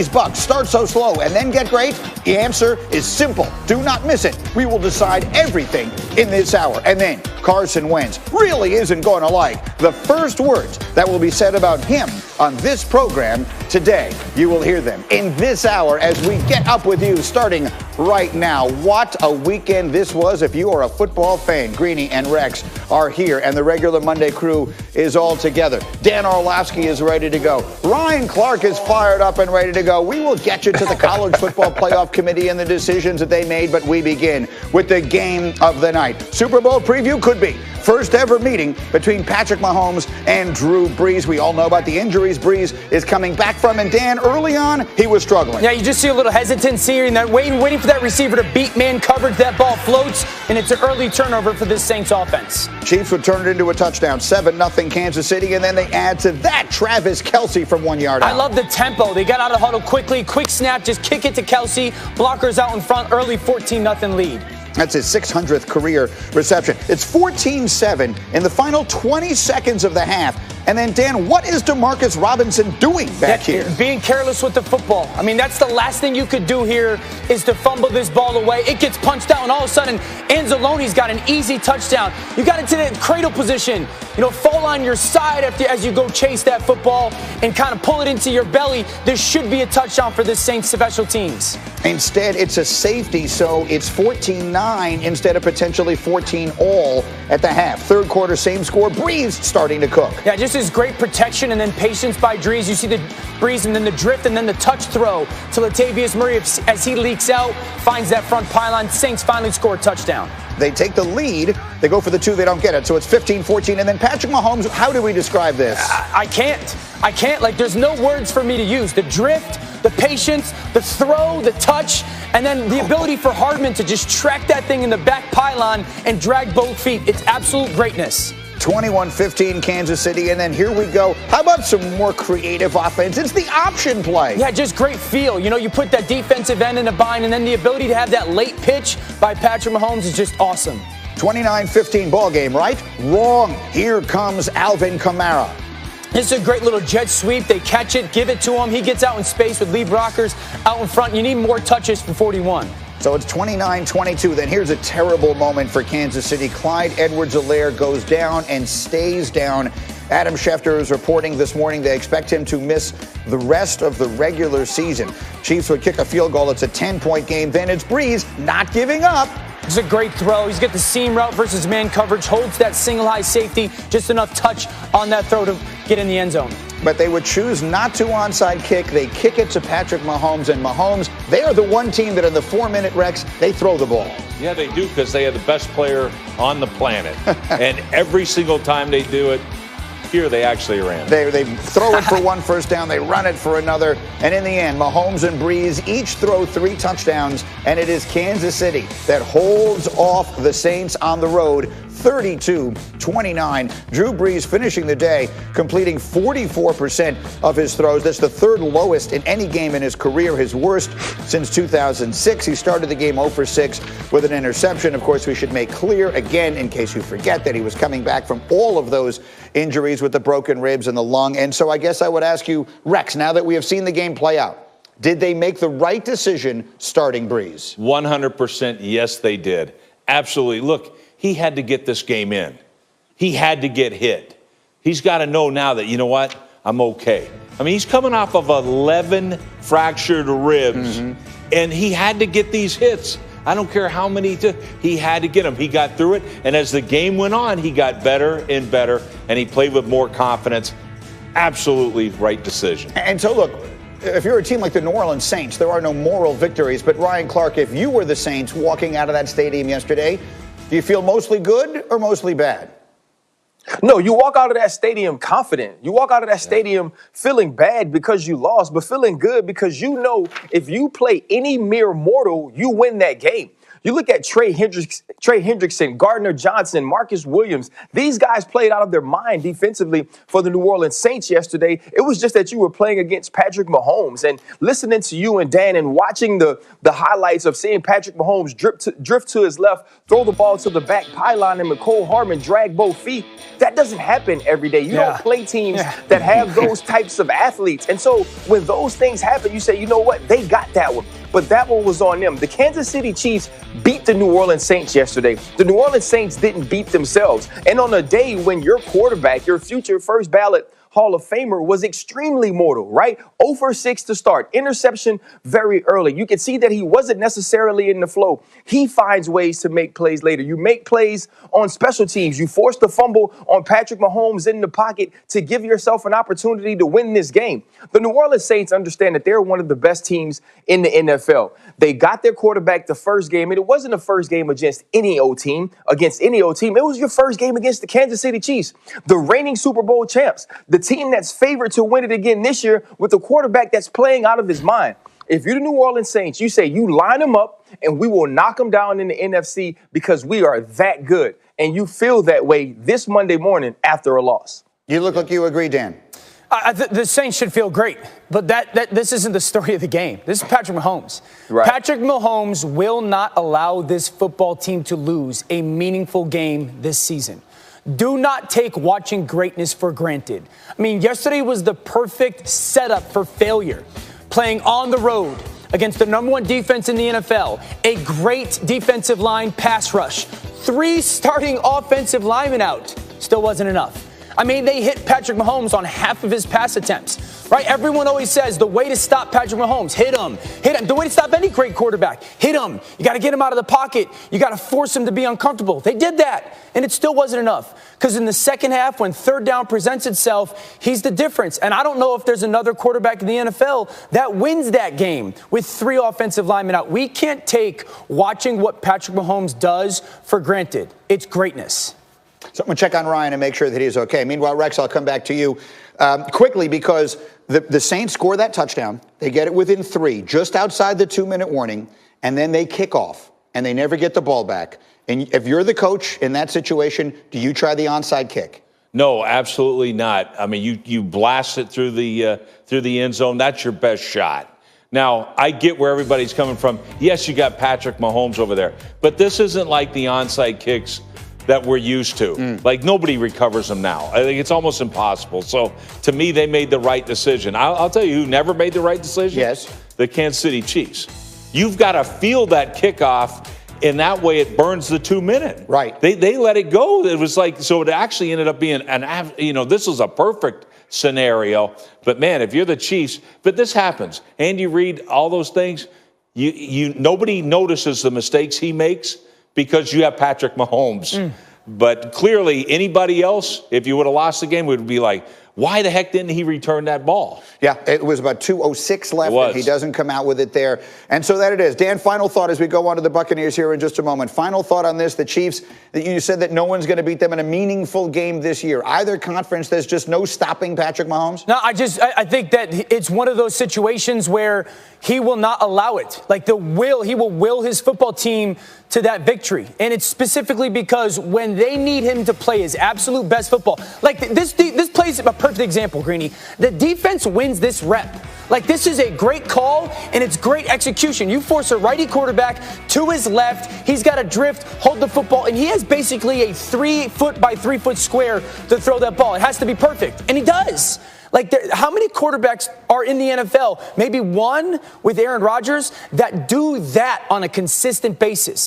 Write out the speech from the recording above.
Bucks start so slow and then get great? The answer is simple. Do not miss it. We will decide everything in this hour. And then Carson Wentz really isn't going to like the first words that will be said about him on this program today. You will hear them in this hour as we get up with you starting right now. What a weekend this was if you are a football fan. Greeny and Rex are here and the regular Monday crew is all together. Dan Orlovsky is ready to go. Ryan Clark is fired up and ready to go. We will get you to the College Football Playoff Committee and the decisions that they made, but we begin with the game of the night. Super Bowl preview could be first ever meeting between Patrick Mahomes and Drew Brees. We all know about the injuries Brees is coming back from, and Dan, early on, he was struggling. Yeah, you just see a little hesitancy here, and that waiting for that receiver to beat man coverage. That ball floats, and it's an early turnover for this Saints offense. Chiefs would turn it into a touchdown, 7-0 Kansas City, and then they add to that Travis Kelce from 1 yard out. I love the tempo. They got out of the huddle quickly, quick snap, just kick it to Kelce. Blockers out in front, early 14-0 lead. That's his 600th career reception. It's 14-7 in the final 20 seconds of the half. And then, Dan, what is Demarcus Robinson doing back here? Being careless with the football. I mean, that's the last thing you could do here is to fumble this ball away. It gets punched out, and all of a sudden, Anzalone's got an easy touchdown. You got into the cradle position. Fall on your side as you go chase that football and kind of pull it into your belly. This should be a touchdown for this Saints special teams. Instead, it's a safety, so it's 14-9 instead of potentially 14-all at the half. Third quarter, same score. Brees starting to cook. Yeah, just his great protection and then patience by Brees. You see the Brees and then the drift and then the touch throw to Latavius Murray as he leaks out, finds that front pylon. Saints finally score a touchdown. They take the lead. They go for the two. They don't get it. So it's 15-14. And then Patrick Mahomes, how do we describe this? I can't. Like, there's no words for me to use. The drift, the patience, the throw, the touch, and then the ability for Hardman to just track that thing in the back pylon and drag both feet. It's absolute greatness. 21-15 Kansas City, and then here we go. How about some more creative offense? It's the option play. Yeah, just great feel. You put that defensive end in a bind, and then the ability to have that late pitch by Patrick Mahomes is just awesome. 29-15 ball game, right? Wrong. Here comes Alvin Kamara. This is a great little jet sweep. They catch it, give it to him. He gets out in space with Lee Brockers out in front. You need more touches for 41. So it's 29-22. Then here's a terrible moment for Kansas City. Clyde Edwards-Helaire goes down and stays down. Adam Schefter is reporting this morning they expect him to miss the rest of the regular season. Chiefs would kick a field goal. It's a 10-point game. Then it's Brees not giving up. It's a great throw. He's got the seam route versus man coverage, holds that single high safety, just enough touch on that throw to get in the end zone. But they would choose not to onside kick. They kick it to Patrick Mahomes, and Mahomes, they are the one team that in the 4-minute Rex, they throw the ball. Yeah, they do, because they have the best player on the planet. And every single time they do it, here they actually ran. They throw it for one first down, they run it for another, and in the end, Mahomes and Brees each throw 3 touchdowns, and it is Kansas City that holds off the Saints on the road 32-29. Drew Brees finishing the day, completing 44% of his throws. That's the third lowest in any game in his career, his worst since 2006. He started the game 0 for 6 with an interception. Of course, we should make clear, again, in case you forget, that he was coming back from all of those injuries with the broken ribs and the lung. And so I guess I would ask you, Rex, now that we have seen the game play out, did they make the right decision starting Brees? 100% yes, they did. Absolutely. Look, he had to get this game in. He had to get hit. He's got to know now that, you know what, I'm okay. I mean, he's coming off of 11 fractured ribs, and he had to get these hits. I don't care how many, he had to get them. He got through it, and as the game went on, he got better and better, and he played with more confidence. Absolutely right decision. And so, look, if you're a team like the New Orleans Saints, there are no moral victories. But, Ryan Clark, if you were the Saints walking out of that stadium yesterday, do you feel mostly good or mostly bad? No, you walk out of that stadium confident. You walk out of that stadium feeling bad because you lost, but feeling good because you know if you play any mere mortal, you win that game. You look at Trey Hendrickson, Gardner Johnson, Marcus Williams. These guys played out of their mind defensively for the New Orleans Saints yesterday. It was just that you were playing against Patrick Mahomes, and listening to you and Dan and watching the highlights of seeing Patrick Mahomes drift to his left, throw the ball to the back pylon, and Mecole Hardman drag both feet. That doesn't happen every day. You don't play teams that have those types of athletes. And so when those things happen, you say, you know what? They got that one. But that one was on them. The Kansas City Chiefs beat the New Orleans Saints yesterday. The New Orleans Saints didn't beat themselves. And on a day when your quarterback, your future first ballot Hall of Famer, was extremely mortal, right? 0 for 6 to start. Interception very early. You can see that he wasn't necessarily in the flow. He finds ways to make plays later. You make plays on special teams. You force the fumble on Patrick Mahomes in the pocket to give yourself an opportunity to win this game. The New Orleans Saints understand that they're one of the best teams in the NFL. They got their quarterback the first game, and it wasn't the first game against any old team. It was your first game against the Kansas City Chiefs, the reigning Super Bowl champs, the team that's favored to win it again this year with a quarterback that's playing out of his mind. If you're the New Orleans Saints, you say you line them up and we will knock them down in the NFC because we are that good. And you feel that way this Monday morning after a loss. You look like you agree, Dan. The Saints should feel great, but this isn't the story of the game. This is Patrick Mahomes. Right. Patrick Mahomes will not allow this football team to lose a meaningful game this season. Do not take watching greatness for granted. I mean, yesterday was the perfect setup for failure. Playing on the road against the number one defense in the NFL, a great defensive line pass rush, 3 starting offensive linemen out. Still wasn't enough. I mean, they hit Patrick Mahomes on half of his pass attempts, right? Everyone always says the way to stop Patrick Mahomes, hit him. The way to stop any great quarterback, hit him. You got to get him out of the pocket. You got to force him to be uncomfortable. They did that, and it still wasn't enough. Because in the second half, when third down presents itself, he's the difference. And I don't know if there's another quarterback in the NFL that wins that game with 3 offensive linemen out. We can't take watching what Patrick Mahomes does for granted. It's greatness. So I'm going to check on Ryan and make sure that he's okay. Meanwhile, Rex, I'll come back to you quickly because the Saints score that touchdown. They get it within 3, just outside the 2-minute warning, and then they kick off, and they never get the ball back. And if you're the coach in that situation, do you try the onside kick? No, absolutely not. I mean, you blast it through the end zone. That's your best shot. Now, I get where everybody's coming from. Yes, you got Patrick Mahomes over there, but this isn't like the onside kicks that we're used to. Like, nobody recovers them now. I think it's almost impossible. So, to me, they made the right decision. I'll tell you who never made the right decision. Yes. The Kansas City Chiefs. You've got to feel that kickoff, and that way it burns the 2-minute. Right. They let it go. It was like, so it actually ended up being this was a perfect scenario. But, man, if you're the Chiefs, but this happens. Andy Reid, all those things, nobody notices the mistakes he makes because you have Patrick Mahomes. But clearly, anybody else, if you would have lost the game, would be like, why the heck didn't he return that ball? Yeah, it was about 2:06 left, and he doesn't come out with it there. And so that it is. Dan, final thought as we go on to the Buccaneers here in just a moment. Final thought on this, the Chiefs, you said that no one's going to beat them in a meaningful game this year. Either conference, there's just no stopping Patrick Mahomes? No, I think that it's one of those situations where he will not allow it. Like he will will his football team to that victory. And it's specifically because when they need him to play his absolute best football, like this plays a perfect example, Greeny. The defense wins this rep. Like, this is a great call, and it's great execution. You force a righty quarterback to his left. He's got to drift, hold the football, and he has basically a 3-foot by 3-foot square to throw that ball. It has to be perfect, and he does. Like, how many quarterbacks are in the NFL? Maybe one with Aaron Rodgers that do that on a consistent basis.